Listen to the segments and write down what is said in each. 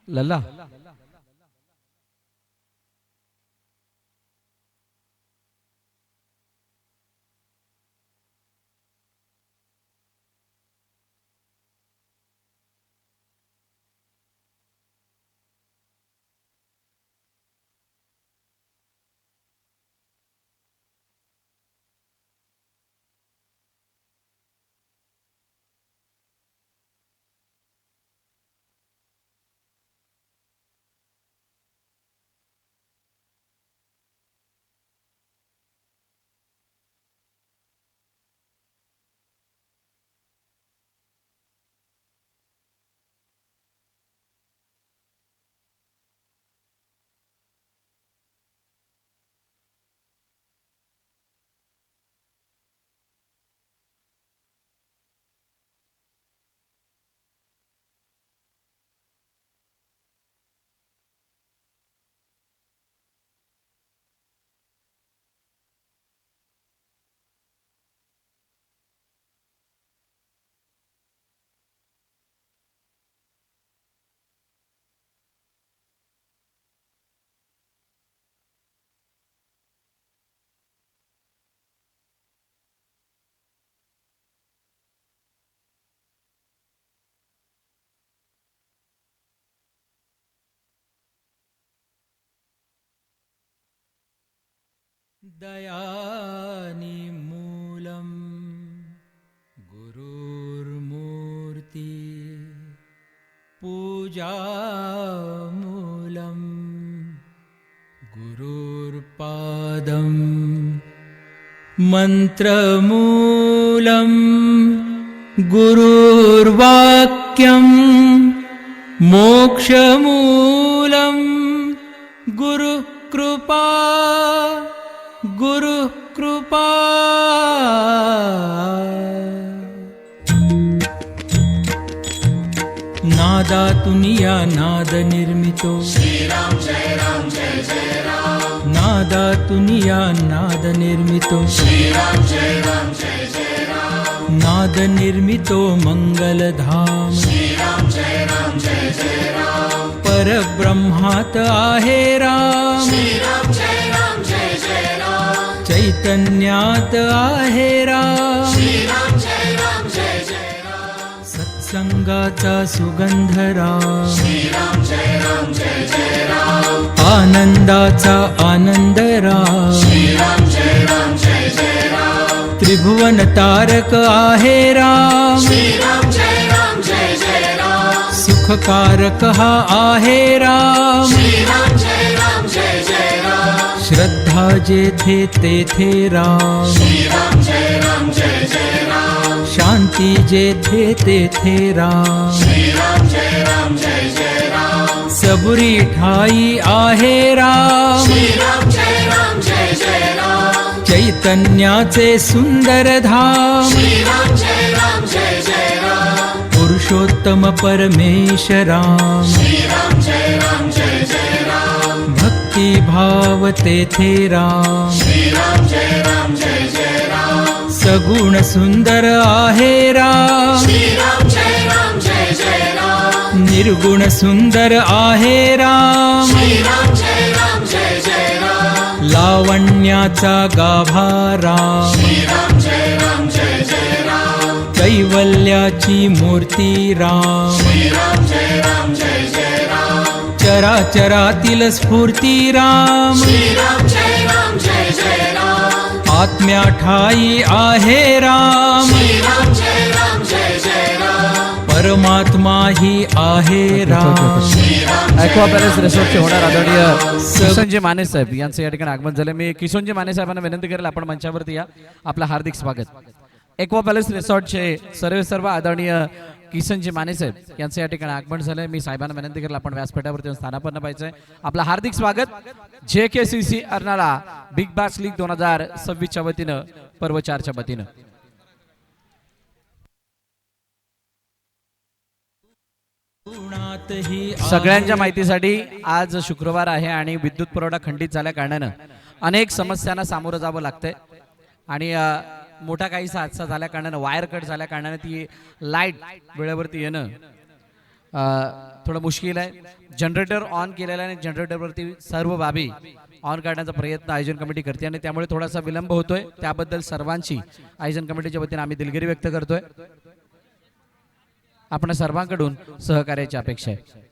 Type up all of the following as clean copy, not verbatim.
लल्ला दयानिमूलं गुरुर्मूर्ति पूजामूलं गुरुर्पादं मन्त्रमूलं गुरुर्वाक्यं मोक्षमूलं गुरुकृपा गुरु कृपा नादातुनिया नाद निर्मितो श्रीराम जय राम जय जय राम नादातुनिया नाद निर्मितो श्रीराम जय राम जय जय राम नाद निर्मितो मंगलधाम श्रीराम जय राम जय जय राम परब्रह्मात आहे राम श्रीराम जय राम जय जय राम चैतन्यात आहे राम श्रीराम जय राम जय जय राम सत्संगाचा सुगंध राम श्रीराम जय राम जय जय राम आनंदाचा आनंद राम श्रीराम जय राम जय जय राम त्रिभुवन तारक आहे राम श्रीराम जय राम जय जय राम सुखकारक हा आहे राम श्रीराम जय राम जय जय राम श्रद्धा जेथे तेथे राम श्रीराम जय राम जय जय राम शांती जेथे तेथे राम श्रीराम जय राम जय जय राम सबुरी ठाई आहे राम श्रीराम जय राम जय जय राम चैतन्याचे सुंदर धाम श्रीराम जय राम जय जय राम पुरुषोत्तम परमेश राम श्रीराम जय राम जय जय राम भक्ती भाव तेथे राम श्रीराम जय राम जय जय राम सगुण सुंदर आहे राम श्रीराम जय राम जय जय राम निर्गुण सुंदर आहे राम श्रीराम जय राम जय जय राम लावण्याचा गाभा राम श्रीराम जय राम जय जय राम कैवल्याची मूर्ती राम श्रीराम जय राम जय जय राम चराचरातील स्फूर्ती राम श्रीराम जय राम जय जय राम आत्म्या ठाई आहे राम श्रीराम जय राम जय जय राम परमात्मा ही आहे राम श्रीराम ॲक्वा पॅलेस रिसॉर्टचे होणार आदरणीय किसनजी माने साहेब यांचं या ठिकाणी आगमन झालं. मी किसनजी माने साहेबांना विनंती करेल आपण मंचावरती या. आपलं हार्दिक स्वागत. ॲक्वा पॅलेस रिसॉर्टचे सर्व आदरणीय किसनजी माने साहेब यांचं या ठिकाणी आगमन झालंय. मी साहेबांना विनंती करेल आपण व्यासपीठावरती स्थानापन्न पाहिजे. आपलं हार्दिक स्वागत. JKCC Arnala big bash league 2026च्या वतीनं पर्व 4च्या वतीनं सगळ्यांच्या माहितीसाठी आज शुक्रवार आहे आणि विद्युत पुरवठा खंडित झाल्या कारणानं अनेक समस्यांना सामोरं जावं लागतंय आणि मोठा काहीसा हादसा झाल्या कारणानं वायर कट झाल्या कारणानं ती लाईट वेळेवरती येणं थोडं मुश्किल आहे. जनरेटर ऑन केलेला आहे आणि जनरेटरवरती सर्व बाबी ऑन करण्याचा प्रयत्न आयोजन कमिटी करते आणि त्यामुळे थोडासा विलंब होतोय. त्याबद्दल सर्वांची आयोजन कमिटीच्या वतीने आम्ही दिलगिरी व्यक्त करतोय. आपण सर्वांकडून सहकार्याची अपेक्षा आहे.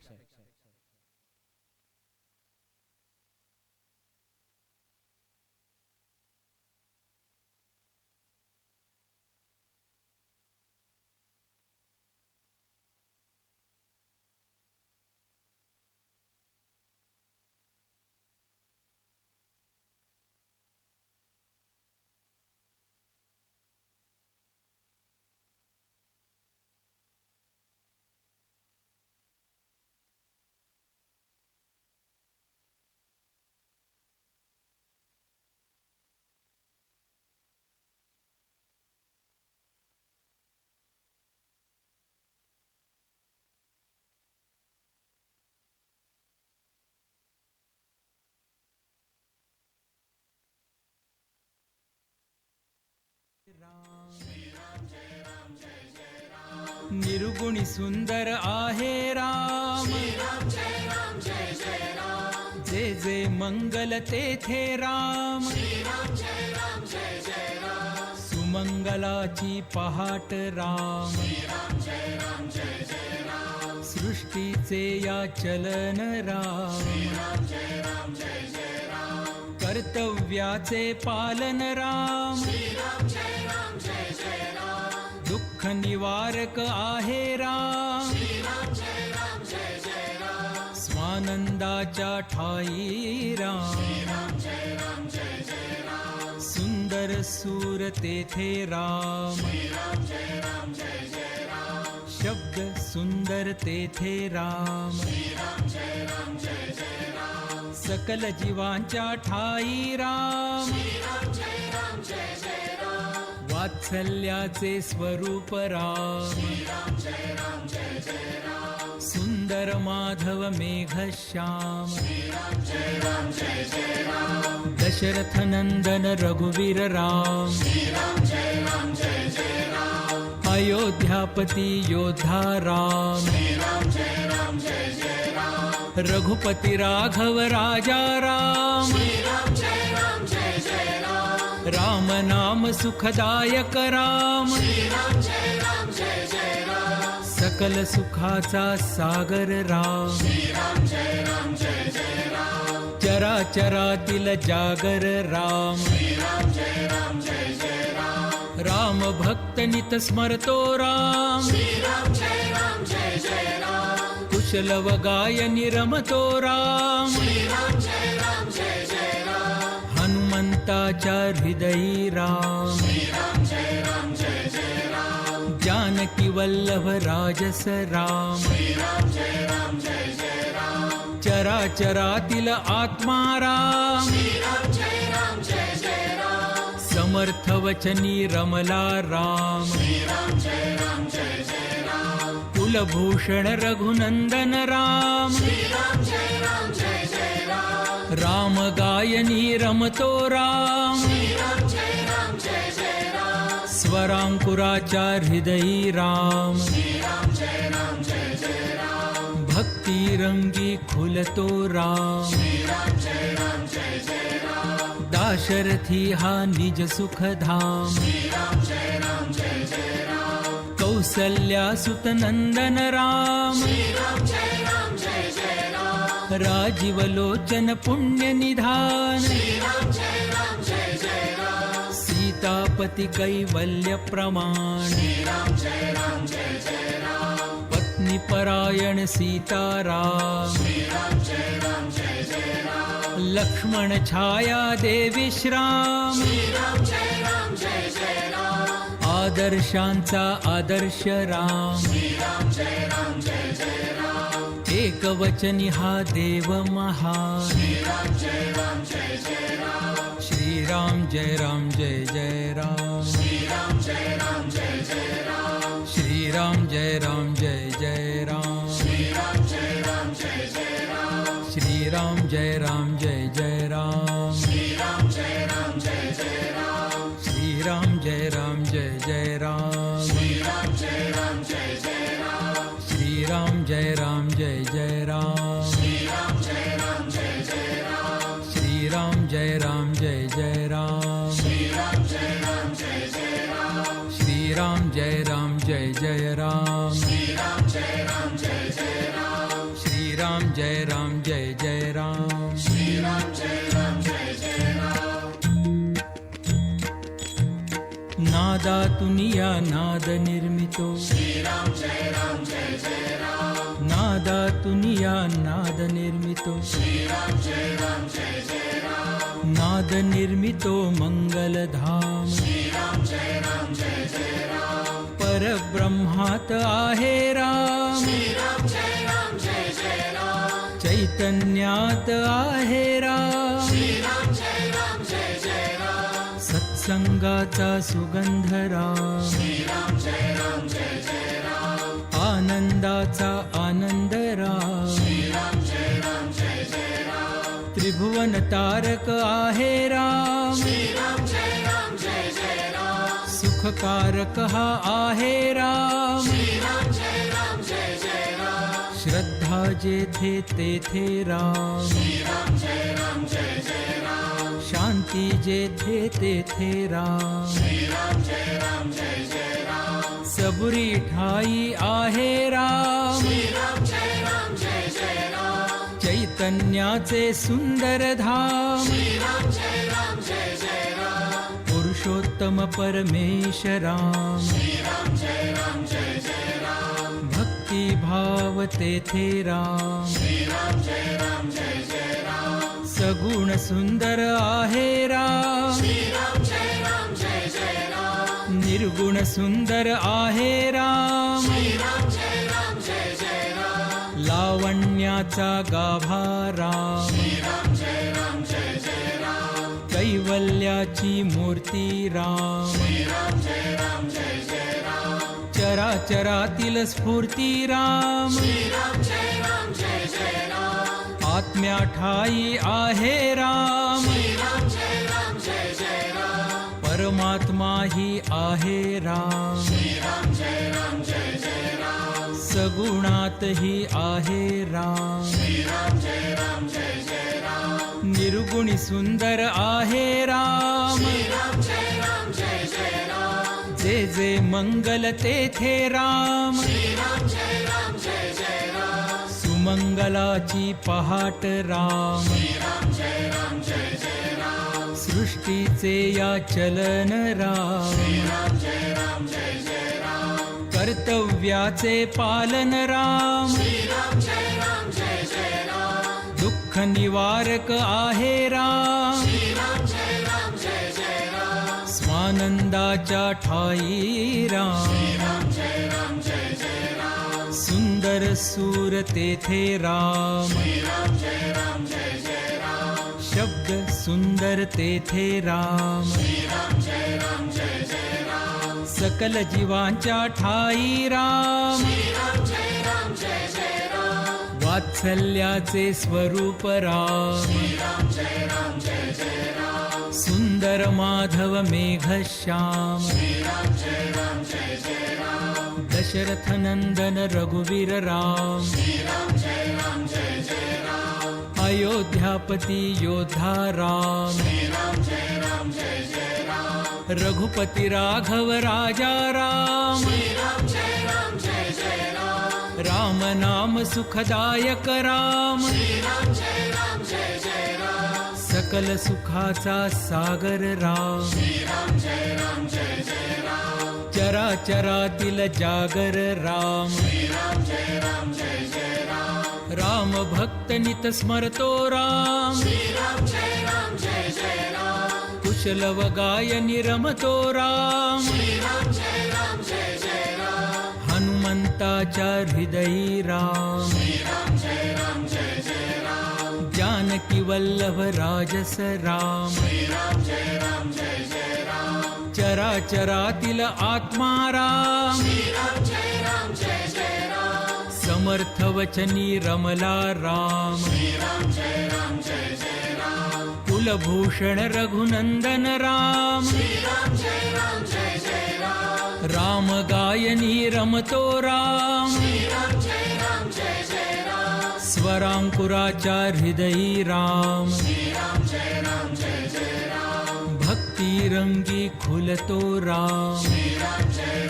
निर्गुणी सुंदर आहे राम. राम जय राम जय जय राम. जे जे मंगल तेथे राम. राम जय राम जय जय राम. सुमंगलाची पहाट राम. राम जय राम जय जय राम. सृष्टीचे या चलन राम. राम जय राम जय जय राम. कर्तव्याचे पालन राम. राम जय राम जय जय राम. दुःख निवारक आहे राम. राम जय राम जय जय राम. स्वानंदाच्या ठाई राम. राम जय राम जय जय राम. सुंदर सूर तेथे राम. राम जय राम जय जय राम. शब्द सुंदर तेथे राम. राम जय राम जय जय राम. सकल जीवांच्या ठाई राम. राम जय राम जय जय राम. वात्सल्याचे स्वरूप राम. राम जय राम जय जय राम. सुंदर माधव मेघश्याम. राम जय राम जय जय राम. दशरथ नंदन रघुवीर राम. राम जय राम जय जय राम. अयोध्यापती योद्धा राम. राम जय राम जय जय राम. रघुपती राघव राजा राम. राम जय राम जय जय राम. राम नाम सुखदायक राम. राम जय राम जय जय राम. सकल सुखाचा सागर राम. राम जय राम जय जय राम. चराचरातील जागर राम. राम जय राम जय जय राम. राम भक्त नित स्मरतो राम. राम जय राम जय जय राम. कुशल व गायनी रमतो राम. राम जय राम जय जय राम. हनुमंताच्या हृदयी राम. राम जय राम जय जय राम. जानकी वल्लभ राजस राम. राम जय राम जय जय राम. चराचरातील आत्मा राम. राम जय राम जय जय राम. समर्थ वचनी रमला राम. राम जय राम जय जय राम. कुलभूषण रघुनंदन राम. राम जय राम जय जय राम. राम गायनी रमतो राम. राम जय राम जय जय राम. स्वरांकुराच्या हृदयी राम. राम जय राम जय जय राम. भक्ती रंगी खुलतो राम. राम जय राम जय जय राम. दाशरथी हा निज सुखधाम. राम जय राम जय जय राम. कौसल्या सुत नंदन राम. राम जय राम जय जय राम. राजीव लोचन पुण्य निधान. राम जय राम जय जय राम. सीतापती कैवल्य प्रमाण. राम जय राम जय जय राम. पत्नी परायण सीताराम. राम जय राम जय जय राम. लक्ष्मण छाया देवी श्राम. राम जय राम जय जय राम. आदर्शांचा आदर्श राम. राम जय राम जय जय राम. एकवचनी हा देव महान. राम जय राम जय जय राम. श्रीराम जय राम जय जय राम. राम जय राम जय जय राम. श्रीराम जय राम जय जय राम. राम जय राम जय जय राम. श्रीराम जय राम जय जय राम. राम जय राम जय जय राम. श्रीराम जय राम जय जय राम. राम जय राम जय जय राम. राम जय राम जय जय राम श्री राम जय राम जय जय राम श्री राम जय राम जय जय राम श्री राम जय राम जय जय राम श्री राम जय राम जय जय राम श्री राम जय राम जय जय राम श्री राम जय राम जय जय राम श्री राम जय राम जय जय राम नादातून या नाद निर्मितो श्री राम जय राम जय जय राम नादातून या नाद निर्मितो श्री राम जय राम जय जय राम नाद निर्मितो मंगलधाम श्री राम जय राम जय जय राम परब्रह्मात आहे राम श्री राम जय राम जय जय राम चैतन्यात आहे राम श्री राम जय राम जय जय राम सत्संगाचा सुगंध राम श्री राम जय राम जय जय राम आनंदाचा आनंद राम श्री राम जय राम जय जय राम त्रिभुवन तारक आहे राम श्री राम जय राम जय जय राम सुखकारक हा आहे राम श्री राम जय राम जय जय राम श्रद्धा जेथे तेथे राम श्री राम जय राम जय जय राम शांती जेथे तेथे राम श्री राम जय राम जय जय राम सबुरी ठाई आहे राम श्री राम जय राम जय जय राम चैतन्याचे सुंदर धाम श्री राम जय राम जय जय राम पुरुषोत्तम परमेश राम श्री राम जय राम जय जय राम भक्ती भाव तेथे राम श्री राम जय राम जय जय राम सगुण सुंदर आहे राम श्री राम जय राम जय जय राम निर्गुण सुंदर आहे राम श्री राम जय राम जय जय राम लावण्याचा गाभा राम श्री राम जय राम जय जय राम कैवल्याची मूर्ती राम श्री राम जय राम जय जय राम चराचरातील स्फूर्ती राम श्री राम जय राम जय जय राम आत्म्या ठाई आहे राम श्री राम जय राम जय जय राम परमात्मा ही आहे राम श्री राम जय राम जय जय राम सगुणात ही आहे राम श्री राम जय राम जय जय राम निर्गुणी सुंदर आहे राम श्री राम जय राम जय जय राम जे जे मंगल तेथे राम श्री राम जय राम जय जय राम सुमंगलाची पहाट राम श्री राम जय राम जय जय राम सृष्टीचे या चलन राम श्री राम जय राम जय जय राम कर्तव्याचे पालन राम श्री राम जय राम जय जय राम दुःख निवारक आहे राम श्री राम जय राम जय जय राम स्वानंदाच्या ठाई राम श्री राम जय राम जय जय राम सुंदर सूर तेथे राम श्री राम जय राम जय जय राम शब्द सुंदर तेथे राम श्री राम जय राम जय जय राम सकल जीवांच्या ठाई राम श्री राम जय राम जय जय राम वात्सल्याचे स्वरूप राम श्री राम जय राम जय जय राम सुंदर माधव मेघश्याम श्री राम जय राम जय जय राम दशरथ नंदन रघुवीर राम श्री राम जय राम जय जय राम अयोध्यापती योद्धा राम श्री राम जय राम जय जय राम रघुपती राघव राजा राम श्री राम जय राम जय जय राम राम नाम सुखदायक राम श्री राम जय राम जय जय राम सकल सुखाचा सागर राम श्री राम जय राम जय जय राम चराचरातील जागर राम श्री राम जय राम जय जय राम राम भक्त नित स्मरतो राम श्री राम जय राम जय जय राम कुशल व गायनी रमतो राम श्री राम जय राम जय जय राम हनुमंताच्या हृदयी राम श्री राम जय राम जय जय राम जानकी वल्लभ राजस राम श्री राम जय राम जय जय राम चराचरातील आत्मा राम श्री राम जय राम जय जय राम समर्थ वचनी रमला राम श्री राम जय राम जय जय राम कुलभूषण रघुनंदन राम श्री राम जय राम जय जय राम राम गायनी रमतो राम श्री राम जय राम स्वरांकुराच्या हृदयी राम राम जय जय राम भक्ती रंगी खुलतो राम राम जय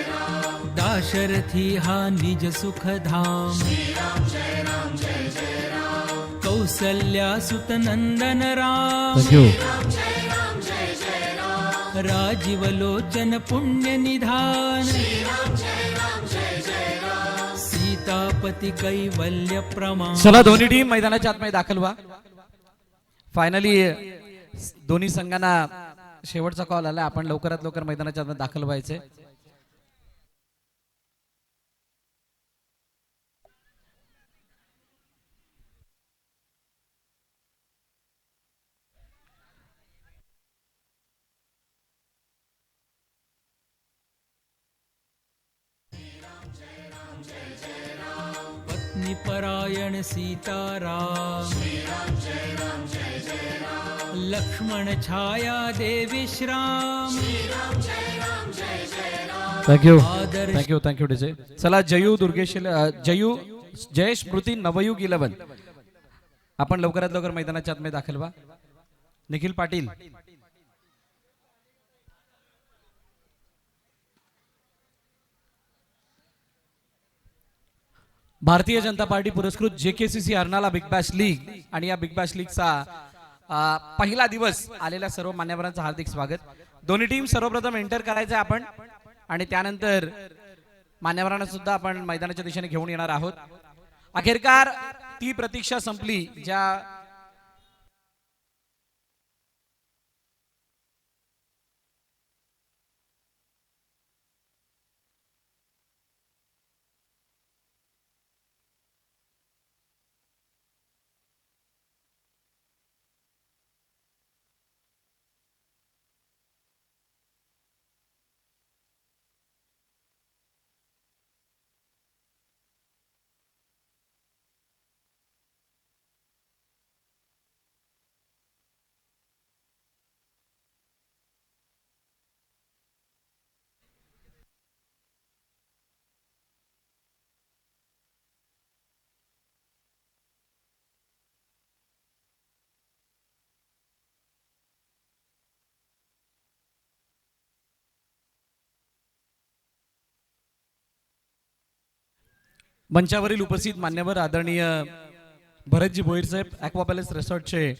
राम दाशरथी हा निज सुखधाम राम जय राम कौसल्या सुत नंदन राम थँक्यू. राम जय राम राजीवलोचन पुण्य निधान राम जय राम सीतापती कैवल्य प्रमाण. चला दोन्ही टीम मैदानाच्या आतमध्ये दाखल व्हा. फायनली दोन्ही संघांना शेवटचा कॉल आला. आपण लवकरात लवकर मैदानाच्या आतमध्ये दाखल व्हायचे. पत्नी परायण सीताराम लक्ष्मण छाया देवी श्राम थँक्यू आदर्श थँक्यू थँक्यू डीजे. चला जयू दुर्गेश जयू जय स्मृती नवयुग 11 आपण लवकरात लवकर मैदानाच्या आतमध्ये दाखल व्हा. निखिल पाटील भारतीय जनता पार्टी पुरस्कृत JKCC Arnala big bash league आणि या बिग बॅश लीगचा पहिला दिवस आलेल्या सर्व मान्यवरांचं हार्दिक स्वागत. दोन्ही टीम सर्वप्रथम एंटर करायचं आपण आणि त्यानंतर मान्यवरांना सुद्धा आपण मैदानाच्या दिशेने घेऊन येणार आहोत. अखेरकार ती प्रतीक्षा संपली ज्या मंचावरील उपस्थित मान्यवर आदरणीय भरतजी भोईर साहेब, ॲक्वा पॅलेस रिसॉर्टचे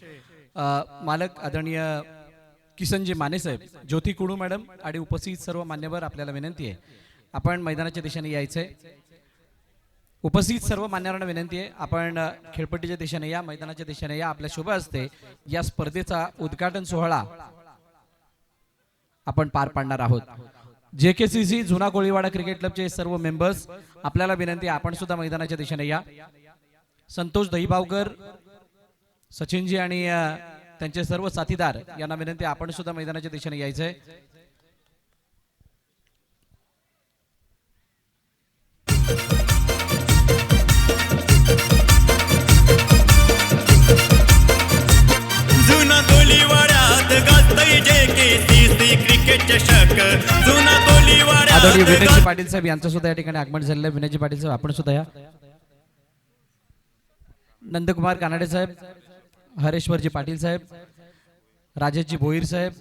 मालक आदरणीय किसनजी माने साहेब, ज्योती कुडू मॅडम आणि उपस्थित सर्व मान्यवर आपल्याला विनंती आहे आपण मैदानाच्या दिशेने यायचंय. उपस्थित सर्व मान्यवरांना विनंती आहे आपण खेळपट्टीच्या दिशेने या, मैदानाच्या दिशेने या. आपल्या शुभ हस्ते या स्पर्धेचा उद्घाटन सोहळा आपण पार पाडणार आहोत. JKCC जुना कोळीवाडा क्रिकेट क्लबचे सर्व मेंबर्स आपल्याला विनंती आहे आपण सुद्धा मैदानाच्या दिशेने या. संतोष दहीबावकर, सचिनजी आणि त्यांचे सर्व साथीदार यांना विनंती आपण सुद्धा मैदानाच्या दिशेने यायचंय. जुना कोळीवाड्यात गाजतय JKCC क्रिकेट चषक. जुना कोळीवाड्यात आदरणीय विनयजी पाटील साहेब यांचं सुद्धा या ठिकाणी आगमन झालेलं आहे. विनयजी पाटील साहेब आपण सुद्धा या. नंदकुमार कानडे साहेब, हरेश्वरजी पाटील साहेब, राजेशजी भोईर साहेब,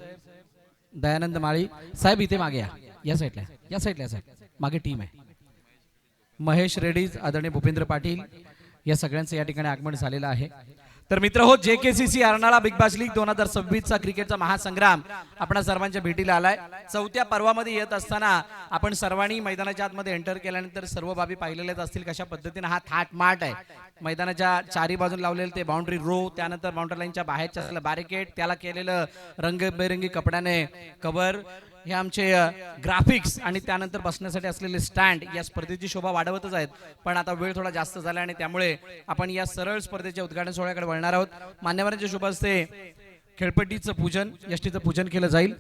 दयानंद माळी साहेब इथे मागे या साईडला, या साईडला साहेब मागे टीम आहे. महेश रेड्डीज, आदरणीय भूपेंद्र पाटील या सगळ्यांचं या ठिकाणी आगमन झालेलं आहे. तर मित्र हो, JKCC Arnala big bash league 2026चा क्रिकेटचा महासंग्राम आपणा सर्वांच्या भेटीला आलाय. चौथ्या पर्वामध्ये येत असताना आपण सर्वांनी मैदानाच्या आतमध्ये एंटर केल्यानंतर सर्व बाबी पाहिलेल्याच असतील कशा पद्धतीने हा थाटमाट आहे. मैदानाच्या चारी बाजून लावलेलं ते बाउंड्री रो, त्यानंतर बाउंड्री लाईनच्या बाहेरच्या असलेलं बॅरिकेड, त्याला केलेलं रंगबेरंगी कपड्याने कव्हर, हे आमचे ग्राफिक्स आणि त्यानंतर बसण्यासाठी असलेले स्टँड या स्पर्धेची शोभा वाढवतच आहेत. पण आता वेळ थोडा जास्त झाला आणि त्यामुळे आपण या सरळ स्पर्धेच्या उद्घाटन सोहळ्याकडे वळणार आहोत. मान्यवरांच्या शुभ हस्ते खेळपट्टीचं पूजन, यष्टीचं पूजन केलं जाईल.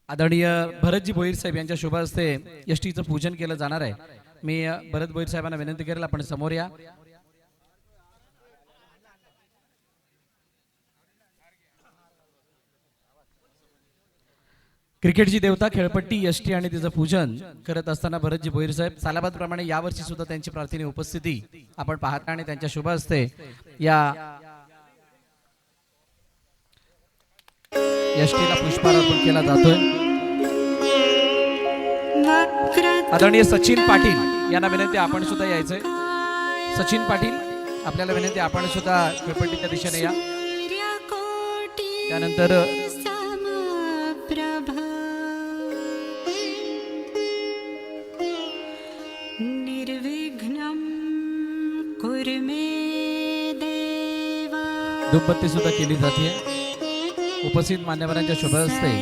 आदरणीय भरतजी भोईर साहेब यांच्या शुभ हस्ते यष्टीचं पूजन केलं जाणार आहे. मी भरत भोईर साहेबांना विनंती करेल आपण समोर या. क्रिकेटची देवता खेळपट्टी यष्टी आणि तिचं पूजन करत असताना भरतजी भोईर साहेब सालाबाद प्रमाणे यावर्षी सुद्धा त्यांची प्रार्थने उपस्थिती आपण पाहता आणि त्यांच्या शुभ हस्ते या यष्टीला पुष्पहार अर्पण केला जातोय. आदरणीय सचिन पाटील यांना विनंती आपण सुद्धा यायचंय. सचिन पाटील आपल्याला विनंती आपण सुद्धा खेळपट्टीच्या दिशेने या. त्यानंतर निर्विघ्नं कुरु मे देव. धूपबत्ती सुद्धा केली जाते. उपस्थित मान्यवरांच्या शुभ हस्ते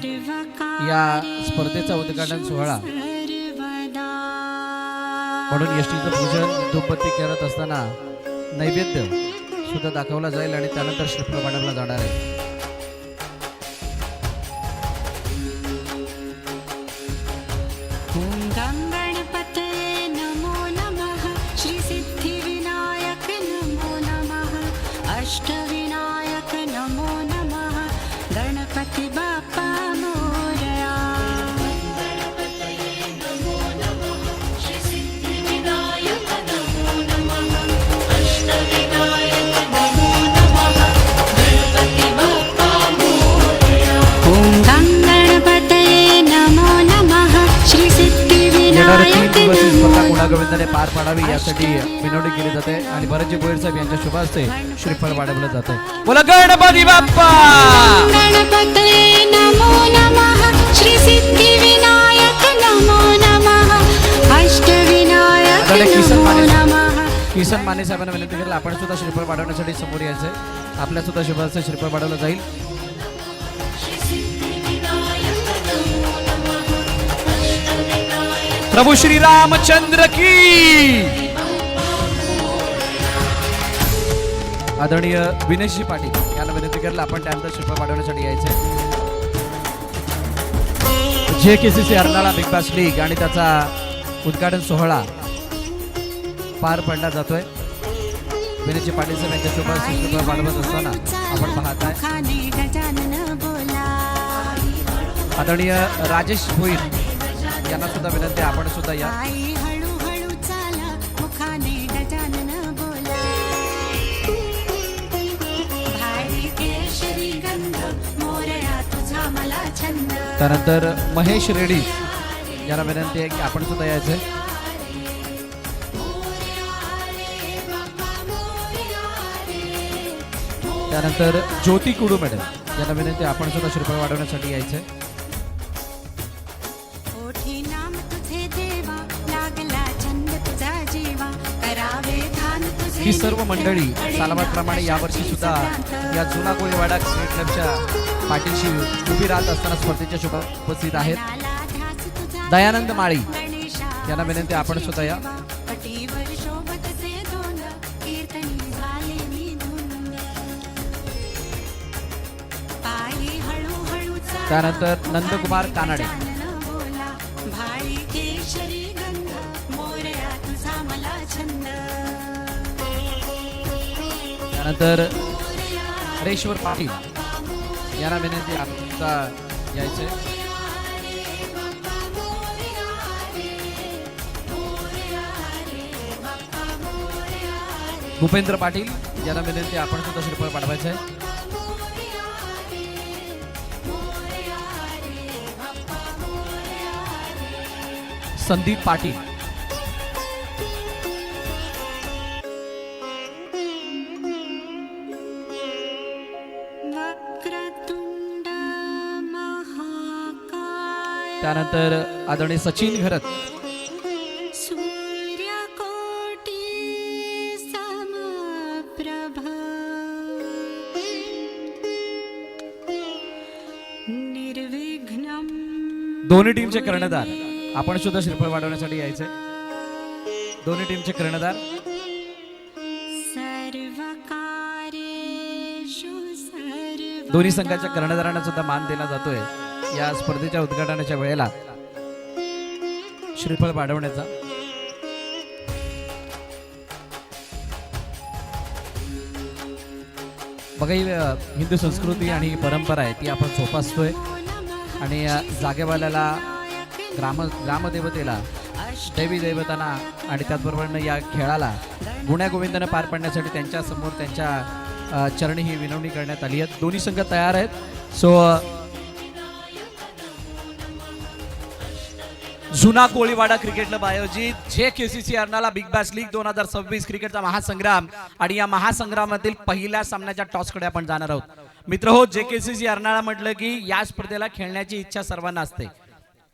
या स्पर्धेचा उद्घाटन सोहळा म्हणून यष्टीचं पूजन धूपबत्ती करत असताना नैवेद्य सुद्धा दाखवला जाईल आणि त्यानंतर श्रीफळ वाढवला जाणार आहे. गंगणपते नमो नमः. श्री सिद्धिविनायक नमो नमः. अष्टविनायक नमो नमः. गणपति बाप्पा मोरया. नमो नमः श्री सिद्धिविनायक नमो नमः अष्टविनायक नमो नमः गणपति बाप्पा मोरया. ॐ गंगणपते नमो नमः. श्री येणाऱ्या 3 सिद्धिविनायक दिवसीय नमो स्पर्धा नमः. गुणागोविंदाने पार पाडावी यासाठी विनवणी केली जाते आणि भरतजी भोईर साहेब यांच्या शुभ हस्ते श्रीफळ वाढवलं जातं. बोला गणपती बाप्पा. गणपते नमो नमः. श्री सिद्धिविनायक नमो नमः. अष्टविनायक नमो नमः. किसन माने साहेबांना विनंती केली आपण सुद्धा श्रीफळ वाढवण्यासाठी समोर यायचंय. आपल्या सुद्धा शुभ हस्ते श्रीफळ वाढवलं जाईल. प्रभू श्री रामचंद्र की. आदरणीय विनेशजी पाटील यांना विनंती केली आपण त्यानंतर श्रीफळ वाढवण्यासाठी यायचंय. JKCC Arnala big bash league आणि त्याचा उद्घाटन सोहळा पार पडला जातोय. विनेशजी पाटील साहेब यांच्या शुभ हस्ते श्रीफळ वाढवत असताना आपण पाहताय. आदरणीय राजेश भोईर यांना सुद्धा विनंती आपण सुद्धा या. हळूहळू चाला मुखाने गजानन बोला. भारी केशरी गंध मोरया तुझा मला छंद. त्यानंतर महेश रेड्डी यांना विनंती आहे की आपण सुद्धा यायचंय. त्यानंतर ज्योती कुडू मॅडम यांना विनंती आपण सुद्धा श्रीफळ वाढवण्यासाठी यायचंय. ओठी नाम तुझे देवा लागला छंद तुझा जीवा. करावे ध्यान तुझे ही सर्व मंडळी सालाबादप्रमाणे यावर्षी सुद्धा या जुना कोळीवाडा क्रिकेट क्लबच्या पाठीशी उभी राहत असताना स्पर्धेच्या शुभ उपस्थित आहेत. ध्यास तुझा दयानंद माळी गणेशा. यांना विनंती आपण सुद्धा या. पटीवर शोभत से धोंड कीर्तनी झाले मी धुंद. पायी हळूहळू चाला त्यानंतर नंदकुमार कानाडे बोला. भारी केशरी गंध मोरया तुझा मला छंद. त्यानंतर हरेश्वर पाटील यांना विनंती आपण सुद्धा यायचंय. भूपेंद्र पाटील यांना विनंती आपण सुद्धा श्रीफळ पाठवायचं आहे. संदीप पाटील वक्रतुंड महाकाय. त्यानंतर आदरणीय सचिन घरत सूर्यकोटी समप्रभ. निर्विघ्नं दोन्ही टीमचे कर्णधार आपण सुद्धा श्रीफळ वाढवण्यासाठी यायचंय. दोन्ही टीमचे कर्णधार सर्वकार्येषु सर्व. दोन्ही संघाच्या कर्णधारांना सुद्धा मान दिला जातोय या स्पर्धेच्या उद्घाटनाच्या वेळेला श्रीफळ वाढवण्याचा. बघा ही हिंदू संस्कृती आणि ही परंपरा आहे ती आपण जोपासतोय. आणि जागेवाल्याला ग्रामदेवतेला देवी देवतांना आणि त्याचबरोबर या खेळाला गुण्यागोविंदानं पार पाडण्यासाठी त्यांच्या समोर त्यांच्या चरणी ही विनवणी करण्यात आली आहे. दोन्ही संघ तयार आहेत. सो जुना कोळीवाडा क्रिकेट क्लब आयोजित JKCC Arnala big bash league 2026 क्रिकेटचा महासंग्राम आणि या महासंग्रामातील पहिल्या सामन्याच्या टॉसकडे आपण जाणार आहोत. मित्रहो, JKCC अर्नाळा म्हटलं की या स्पर्धेला खेळण्याची इच्छा सर्वांना असते.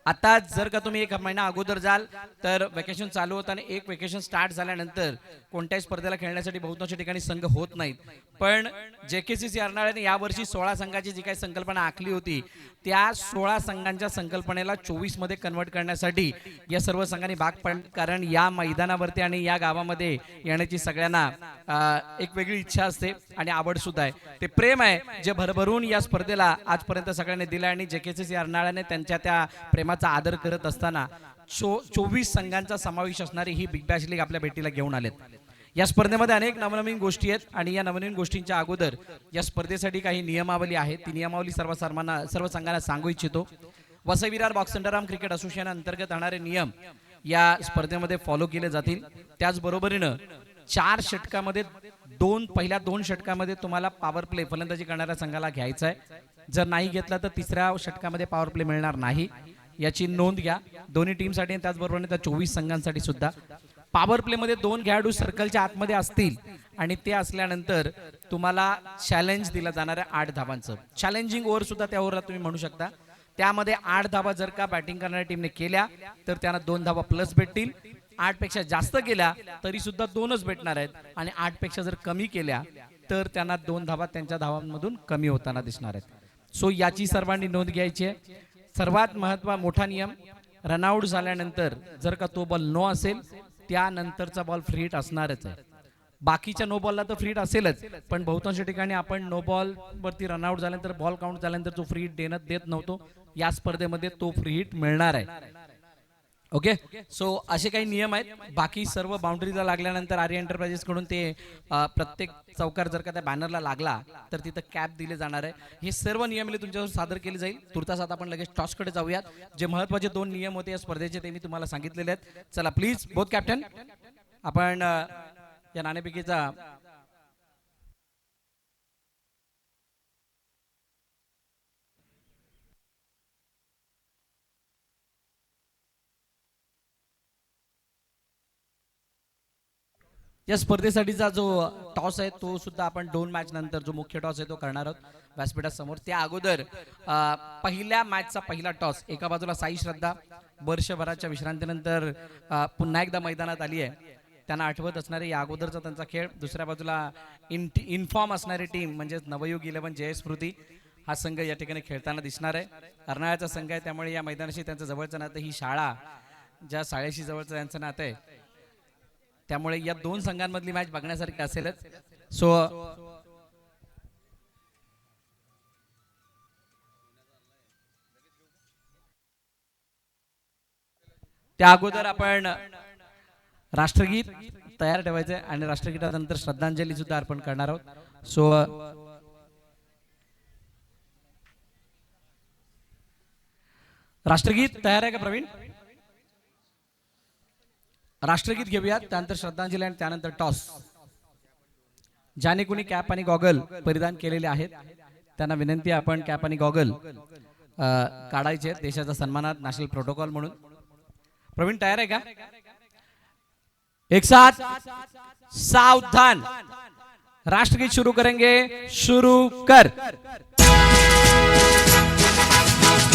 आता जर का तुम्ही एक महिना अगोदर जाल तर वेकेशन चालू होतं आणि एक वेकेशन स्टार्ट झाल्यानंतर कोणत्याही स्पर्धेला खेळण्यासाठी बहुतांश ठिकाणी संघ होत नाहीत. पण JKCC अर्नाळ्याने यावर्षी 16 संघाची जी काही संकल्पना आखली होती त्या 16 संघांच्या संकल्पनेला 24 मध्ये कन्वर्ट करण्यासाठी या सर्व संघांनी भाग पडले. कारण या मैदानावरती आणि या गावामध्ये येण्याची सगळ्यांना एक वेगळी इच्छा असते आणि आवड सुद्धा आहे. ते प्रेम आहे जे भरभरून या स्पर्धेला आजपर्यंत सगळ्यांनी दिलं आणि JKCC अर्नाळ्याने त्यांच्या त्या प्रेमाचा आदर करत असताना 24 संघांचा समावेश असणारी ही बिग बॅश लीग आपल्या भेटीला घेऊन आलेत. या स्पर्धेमध्ये अनेक नवनवीन गोष्टी आहेत आणि या नवनवीन गोष्टींच्या अगोदर या स्पर्धेसाठी काही नियमावली आहे. ती नियमावली सर्व संघांना सांगू इच्छितो. Vasai Virar box underarm cricket association अंतर्गत येणारे नियम या स्पर्धेमध्ये फॉलो केले जातील. त्याचबरोबरीनं 4 षटकामध्ये पहिल्या 2 षटकामध्ये तुम्हाला पॉवर प्ले फलंदाजी करणाऱ्या संघाला घ्यायचा आहे. जर नाही घेतला तर तिसऱ्या षटकामध्ये पॉवर प्ले मिळणार नाही. याची नोंद घ्या दोन्ही टीमसाठी आणि त्याचबरोबर त्या 24 संघांसाठी सुद्धा. पॉवर प्ले मध्ये 2 खेळाडू सर्कलच्या आतमध्ये असतील आणि ते असल्यानंतर तुम्हाला चॅलेंज दिला जाणार आहे 8 धावांचं. चॅलेंजिंग ओव्हर सुद्धा त्या ओव्हरला तुम्ही म्हणू शकता. त्यामध्ये 8 धावा जर का बॅटिंग करणाऱ्या टीमने केल्या तर त्यांना 2 धावा प्लस भेटतील. 8 पेक्षा जास्त केल्या तरी सुद्धा 2च भेटणार आहेत आणि 8 पेक्षा जर कमी केल्या तर त्यांना 2 धावा त्यांच्या धावांमधून कमी होताना दिसणार आहेत. सो याची सर्वांनी नोंद घ्यायची आहे. सर्वात मोठा नियम, रनआउट झाल्यानंतर जर का तो बॉल नो असेल त्यानंतरचा बॉल फ्री हिट असणारच आहे. बाकीच्या नो बॉलला तर फ्री हिट असेलच, पण बहुतांश ठिकाणी आपण नो बॉल वरती रनआउट झाल्यानंतर बॉल काउंट झाल्यानंतर तो फ्री हिट देत नव्हतो. या स्पर्धेमध्ये तो फ्री हिट मिळणार आहे. ओके, सो असे काही नियम आहेत. बाकी सर्व बाउंड्रीला लागल्यानंतर आर्य एंटरप्राइजेस कडून ते प्रत्येक चौकार जर का त्या बॅनरला लागला तर तिथं कॅप दिले जाणार आहे. हे सर्व नियमावली तुमच्यावर सादर केली जाईल. तुर्तास आता आपण लगेच टॉसकडे जाऊयात. जे महत्त्वाचे 2 नियम होते या स्पर्धेचे ते मी तुम्हाला सांगितलेले आहेत. चला प्लीज बोथ कॅप्टन आपण या नाणेफेकीचा या स्पर्धेसाठीचा जो टॉस आहे तो सुद्धा आपण 2 मॅच नंतर जो मुख्य टॉस आहे तो करणार आहोत व्यासपीठा समोर. त्या अगोदर पहिल्या मॅचचा पहिला टॉस एका बाजूला साई श्रद्धा वर्षभराच्या विश्रांतीनंतर पुन्हा एकदा मैदानात आली आहे. त्यांना आठवत असणारे या अगोदरचा त्यांचा खेळ. दुसऱ्या बाजूला इन्फॉर्म असणारी टीम म्हणजे नवयुग 11 जयस्मृती हा संघ या ठिकाणी खेळताना दिसणार आहे. अर्नाळ्याचा संघ आहे त्यामुळे या मैदानाशी त्यांचं जवळचं नातं, ही शाळा ज्या शाळेशी जवळचं त्यांचं नातं आहे त्यामुळे या 2 संघांमधली मॅच बघण्यासारखी असेलच. सो त्या अगोदर आपण राष्ट्रगीत तयार ठेवायचे आणि राष्ट्रगीतानंतर श्रद्धांजली सुद्धा अर्पण करणार आहोत. सो राष्ट्रगीत तयार आहे का प्रवीण? राष्ट्रगीत घेऊयात, त्यानंतर श्रद्धांजली आणि त्यानंतर टॉस. ज्याने कोणी कॅप आणि गॉगल परिधान केलेले आहेत त्यांना विनंती आहे आपण कॅप आणि गॉगल काढायचे देशाच्या सन्मानात नॅशनल प्रोटोकॉल म्हणून. प्रवीण तयार आहे का? एक साथ सावधान, राष्ट्रगीत शुरू करेंगे. शुरू कर.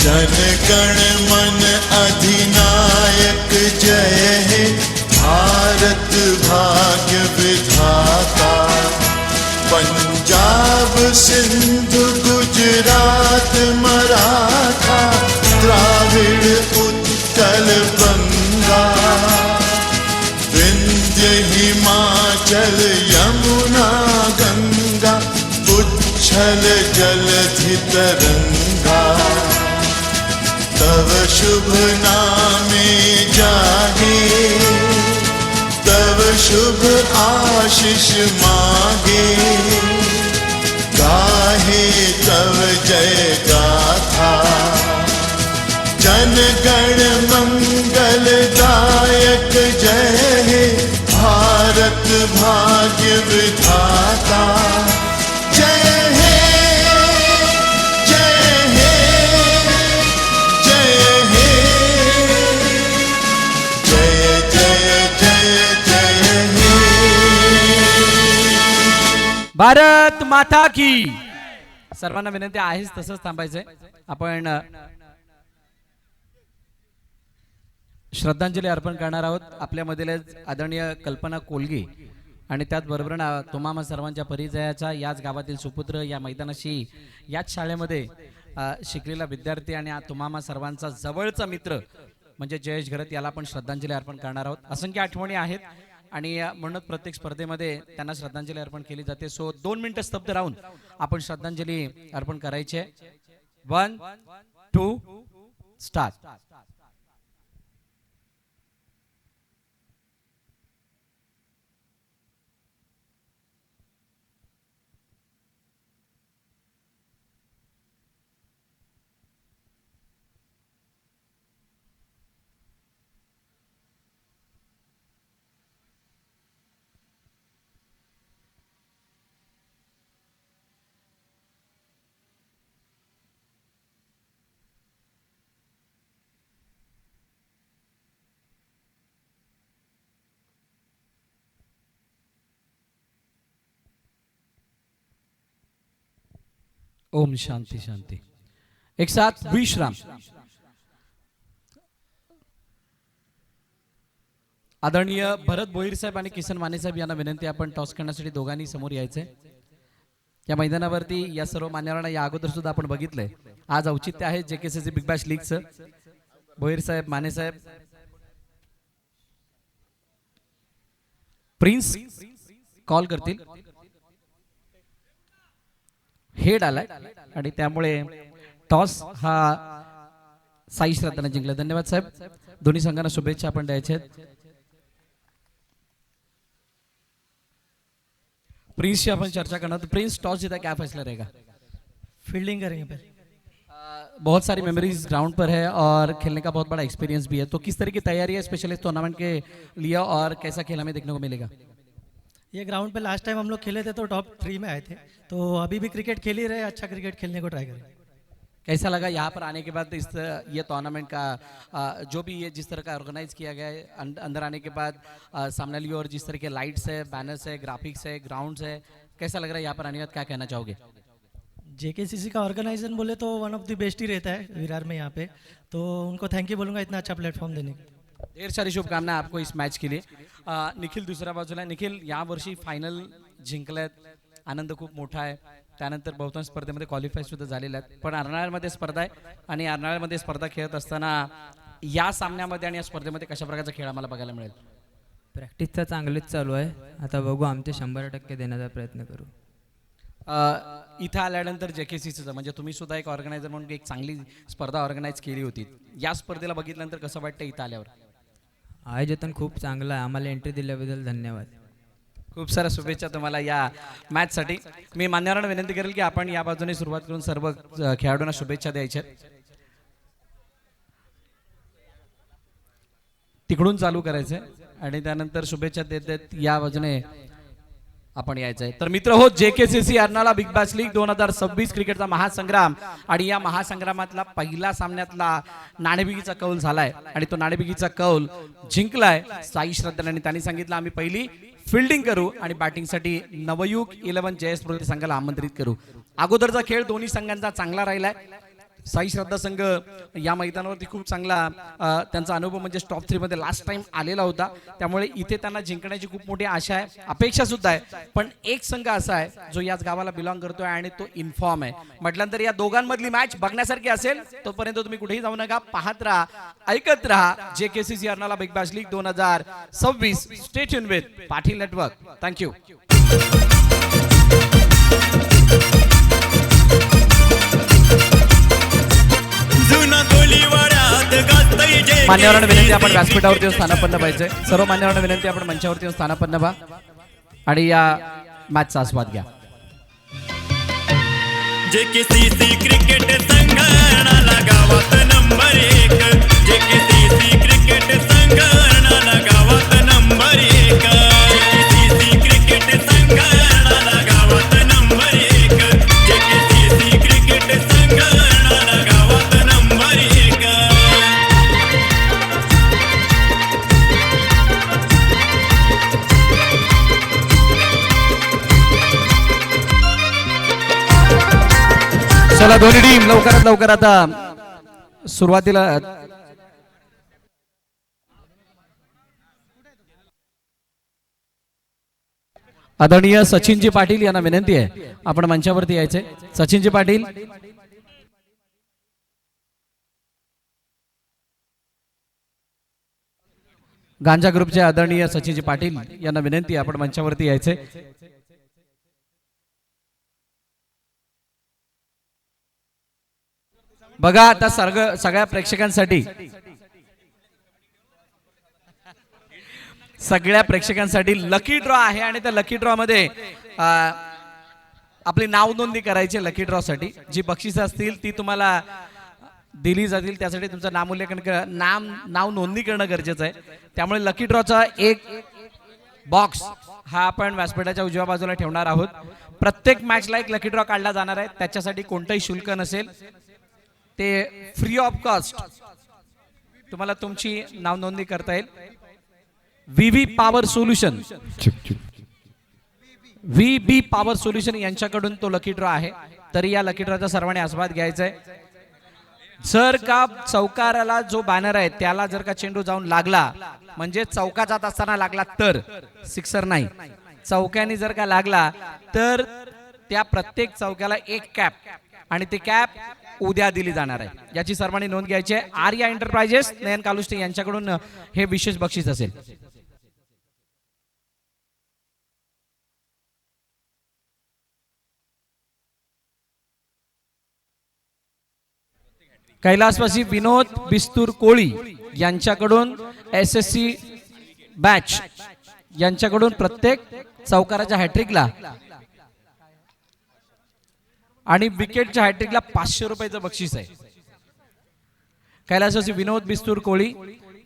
जन गण मन अधिनायक जय हे भारत भाग्य विधाता. पंजाब सिंध गुजरात मराठा द्राविड उत्कल बंगा. विंध्य हिमाचल यमुना गंगा उच्छल जलधि तरंगा. तव शुभ नामे जागे तव शुभ आशीष मागे. गाहे तव जय गाथा जन गण मंगलदायक जय हे भारत भाग्य विधाता जय हे जय हे जय हे जय जय जय जय हे भारत माता की. सर्वांना विनंती आहेच तसंच थांबायचंय. आपण श्रद्धांजली अर्पण करणार आहोत आपल्यामधील आदरणीय कल्पना कोलगे आणि त्याचबरोबर तुम्हा सर्वांच्या परिचयाचा याच गावातील सुपुत्र या मैदानाशी याच शाळेमध्ये शिकलेला विद्यार्थी आणि तुम्हा सर्वांचा जवळचा मित्र म्हणजे जयेश घरत याला आपण श्रद्धांजली अर्पण करणार आहोत. असंख्य आठवणी आहेत आणि म्हणून प्रत्येक स्पर्धेमध्ये त्यांना श्रद्धांजली अर्पण केली जाते. सो 2 मिनिटं स्तब्ध राहून आपण श्रद्धांजली अर्पण करायची आहे. 1 2 स्टार्ट. ओम शांति शांति. एक साथ विश्राम. आदरणीय भरत भोईर साहेब आणि किसन माने साहेब यांना विनंती आपण टॉस करण्यासाठी दोघांनी समोर यायचंय. या मैदानावरती या सर्व मान्यवरांना या अगोदर सुद्धा आपण बघितलंय. आज औचित्य आहे JKCC बिग बॅश लीगचं. भोईर साहेब, माने साहेब, प्रिन्स कॉल करतील. हेड आलाय आणि त्यामुळे टॉस हा साई श्रद्धाने जिंकला. धन्यवाद साहेब. दोन्ही संघांना शुभेच्छा आपण द्यायच्या आहेत. प्रिंस से अपन चर्चा करना. तो प्रिंस टॉस जीता क्या फैसला रहेगा? फील्डिंग करेंगे पहले. बहुत सारी मेमोरीज ग्राउंड पर है और खेलने का बहुत बड़ा एक्सपीरियंस भी है. तो किस तरह की तैयारी है स्पेशली इस टूर्नामेंट के लिए और कैसा खेल हमें देखने को मिलेगा? ये ग्राउंड पे लास्ट टाइम हम लोग खेले थे तो टॉप 3 में आए थे. तो अभी भी क्रिकेट खेल ही रहे. अच्छा क्रिकेट खेलने को ट्राई करें. कैसा लगा यहाँ पर आने के बाद ये टूर्नामेंट का जो भी ये जिस तरह का ऑर्गेनाइज किया गया है अंदर आने के बाद सामने वाली और जिस तरह के लाइट्स है, बैनर्स है, ग्राफिक्स है, ग्राउंड्स है, कैसा लग रहा है यहाँ पर आने के बाद? क्या कहना चाहोगे? JKCC का ऑर्गेनाइजेशन बोले तो वन ऑफ द बेस्ट ही रहता है विरार में यहाँ पे. तो उनको थैंक यू बोलूँगा इतना अच्छा प्लेटफॉर्म देने के. ढेर सारी शुभकामना आपको इस मॅच के लिए. निखिल दुसऱ्या बाजूला. निखिल या वर्षी फायनल जिंकल्यात, आनंद खूप मोठा आहे. त्यानंतर बहुतांश स्पर्धेमध्ये क्वालिफाय सुद्धा झालेले आहेत. पण अर्नाळ्यामध्ये स्पर्धा आहे आणि अर्नाळ्यामध्ये स्पर्धा खेळत असताना या सामन्यामध्ये आणि या स्पर्धेमध्ये कशा प्रकारचा खेळ आम्हाला बघायला मिळेल? प्रॅक्टिस तर चांगलीच चालू आहे. आता बघू, आमचे 100% देण्याचा प्रयत्न करू. इथं आल्यानंतर JKCCचं म्हणजे तुम्ही सुद्धा एक ऑर्गनायझर म्हणून एक चांगली स्पर्धा ऑर्गनाईज केली होती. या स्पर्धेला बघितल्यानंतर कसं वाटतं इथं आल्यावर? आयोजन खूप चांगलं आहे. आम्हाला एंट्री दिल्याबद्दल धन्यवाद. खूप साऱ्या शुभेच्छा तुम्हाला या मॅचसाठी. मी मान्यवरांना विनंती करेल की आपण या बाजूने सुरुवात करून सर्व खेळाडूंना शुभेच्छा द्यायच्या. तिकडून चालू करायचंय आणि त्यानंतर शुभेच्छा देत देत या बाजूने आपण यायचंय. तर मित्र हो, JKCC Arnala big bash league 2026 क्रिकेटचा महासंग्राम आणि या महासंग्रामातला पहिला सामन्यातला नाणेफेकीचा कौल झालाय आणि तो नाणेफेकीचा कौल जिंकलाय साई श्रद्धा आणि त्यांनी सांगितलं आम्ही पहिली फील्डिंग करू आणि बॅटिंगसाठी नवयुग 11 JS स्मृती संघाला आमंत्रित करू. अगोदरचा खेळ दोन्ही संघांचा चांगला राहिलाय. साई श्रद्धा संघ या मैदानावरती खूप चांगला त्यांचा अनुभव म्हणजे टॉप 3 मध्ये लास्ट टाइम आलेला होता. त्यामुळे इथे त्यांना जिंकण्याची खूप मोठी आशा आहे, अपेक्षा सुद्धा आहे. पण एक संघ असा आहे जो याच गावाला बिलॉंग करतोय आणि तो इन्फॉर्म आहे. म्हटल्यानंतर या दोघांमधली मॅच बघण्यासारखी असेल. तोपर्यंत तुम्ही कुठेही जाऊ नका, पाहत राहा, ऐकत राहा. JKCC Arnala big bash league 2026. Stay tune with Patil network. Thank you. मान्यवरांना विनंती आपण व्यासपीठावरती स्थानापन्न पाहिजे. सर्व मान्यवरांना विनंती आपण मंचावरती स्थानापन्न व्हा आणि या मॅचचा आस्वाद घ्या. JKCC क्रिकेट संघाला गावात नंबर 1. चला दोन्ही टीम लवकरात लवकर आता सुरुवातीला आदरणीय सचिनजी पाटील यांना विनंती आहे आपण मंचावरती यायचे. सचिनजी पाटील, गांजा ग्रुपचे आदरणीय सचिनजी पाटील यांना विनंती आहे आपण मंचावरती यायचे. बघा आता सगळ्या प्रेक्षकांसाठी लकी ड्रॉ आहे आणि त्या लकी ड्रॉ मध्ये आपली नाव नोंदणी करायची. लकी ड्रॉ साठी जी बक्षीस असतील ती तुम्हाला दिली जातील. त्यासाठी तुमचं नामोल्लेखन नाव नोंदणी करणं गरजेचं आहे. त्यामुळे लकी ड्रॉचा एक बॉक्स हा आपण व्यासपीठाच्या उजव्या बाजूला ठेवणार आहोत. प्रत्येक मॅचला एक लकी ड्रॉ काढला जाणार आहे. त्याच्यासाठी कोणतंही शुल्क नसेल, ते फ्री ऑफ कॉस्ट तुम्हाला तुमची नाव नोंदणी करता येईल. व्हीबी पॉवर सोल्युशन यांच्याकडून तो लकी ड्रॉ आहे. तरी या लकी ड्रॉचा सर्वांनी आस्वाद घ्यायचा आहे. जर का चौकाराला जो बॅनर आहे त्याला जर का चेंडू जाऊन लागला, म्हणजे चौका जात असताना लागला तर सिक्सर नाही, चौक्याने जर का लागला तर त्या प्रत्येक चौक्याला एक कॅप आणि ती कॅप उद्या दिली जाणार आहे. याची सर्वांनी नोंद घ्यायची आहे. आर्या एंटरप्राइजेस नयन कालुष्टे यांच्याकडून हे विशेष बक्षीस असेल. कैलासवासी विनोद बिस्तूर कोळी यांच्याकडून SSC बॅच यांच्याकडून प्रत्येक चौकाराच्या हॅट्रिकला आणि विकेटच्या हॅट्रिकला 500 रुपयाचं बक्षीस आहे. कैलासवासी विनोद बिस्तूर कोळी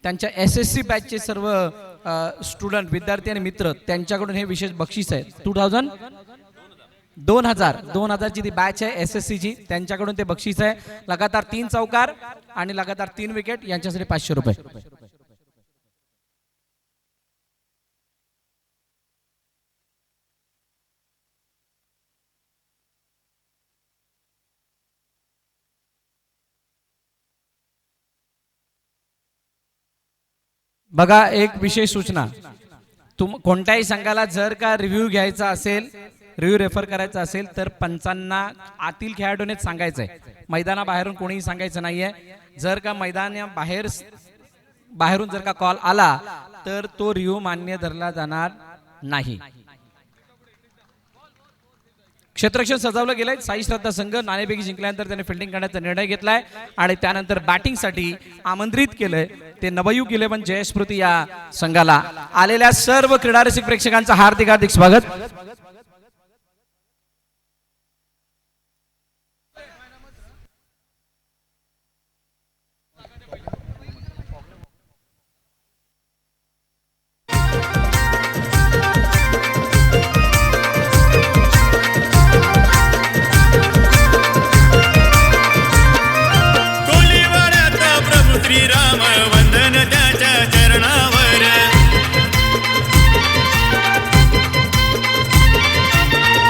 त्यांच्या SSC बॅचचे सर्व स्टुडंट, विद्यार्थी आणि मित्र त्यांच्याकडून हे विशेष बक्षीस आहे. 2000 ची ती बॅच आहे SSC ची, त्यांच्याकडून ते बक्षीस आहे. लगातार 3 चौकार आणि लगातार 3 विकेट यांच्यासाठी 500 रुपये. बघा एक विशेष सूचना, कोणत्याही संघाला जर का रिव्ह्यू घ्यायचा असेल, रिव्ह्यू रेफर करायचा असेल तर पंचांना आतील खेळाडूनेच सांगायचं आहे. मैदानाबाहेरून कोणीही सांगायचं नाहीये. जर का बाहेरून जर का कॉल आला तर तो रिव्ह्यू मान्य धरला जाणार नाही. क्षेत्ररक्षण सजावलं गेलंय. साई श्रद्धा संघ नाणेफेकी जिंकल्यानंतर त्याने फिल्डिंग करण्याचा निर्णय घेतलाय आणि त्यानंतर बॅटिंगसाठी आमंत्रित केलंय ते नवयुग 11 जयस्मृती या संघाला. आलेल्या सर्व क्रीडारसिक प्रेक्षकांचं हार्दिक हार्दिक स्वागत. श्रीराम वंदन त्याच्या चरणावर,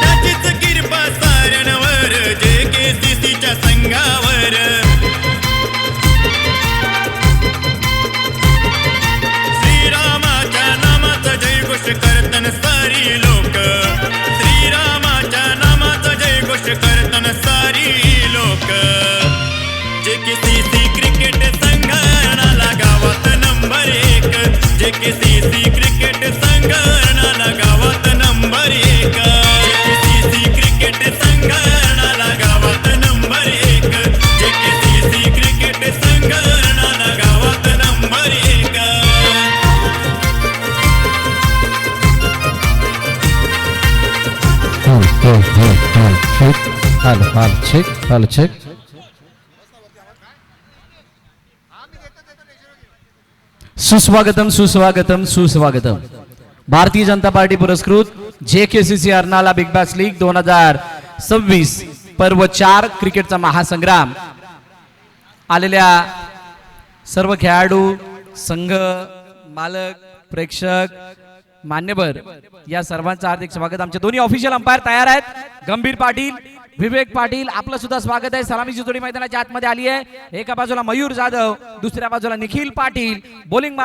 त्याचीच कृपा साऱ्यांवर, JKCCच्या संघावर. श्रीरामाच्या नामाचं जयघोष करतन सारी लोक, श्रीरामाच्या नामाचं जयघोष करतन सारी लोक. JKCC क्रिकेट संघाला गावात नंबर 1, JKCC क्रिकेट संघाला गावात नंबर 1, JKCC क्रिकेट संघाला गावात नंबर 1, JKCC क्रिकेट संघाला गावात नंबर 1. हाल चेक. सुस्वागतम. भारतीय जनता पार्टी पुरस्कृत JKCC Arnala big bash league 2026 पर्व 4 क्रिकेटचा महासंग्राम. आलेल्या सर्व खेळाडू, संघ मालक, प्रेक्षक, मान्यवर या सर्वांचं हार्दिक स्वागत. आमचे दोन्ही ऑफिशियल अंपायर तयार आहेत. गंभीर पाटील विवेक पाटील आपलं सुद्धा स्वागत आहे. सलामीची जोडी मैदानाच्या आतमध्ये आली आहे. एका बाजूला मयूर जाधव, दुसऱ्या बाजूला निखिल पाटील. बॉलिंग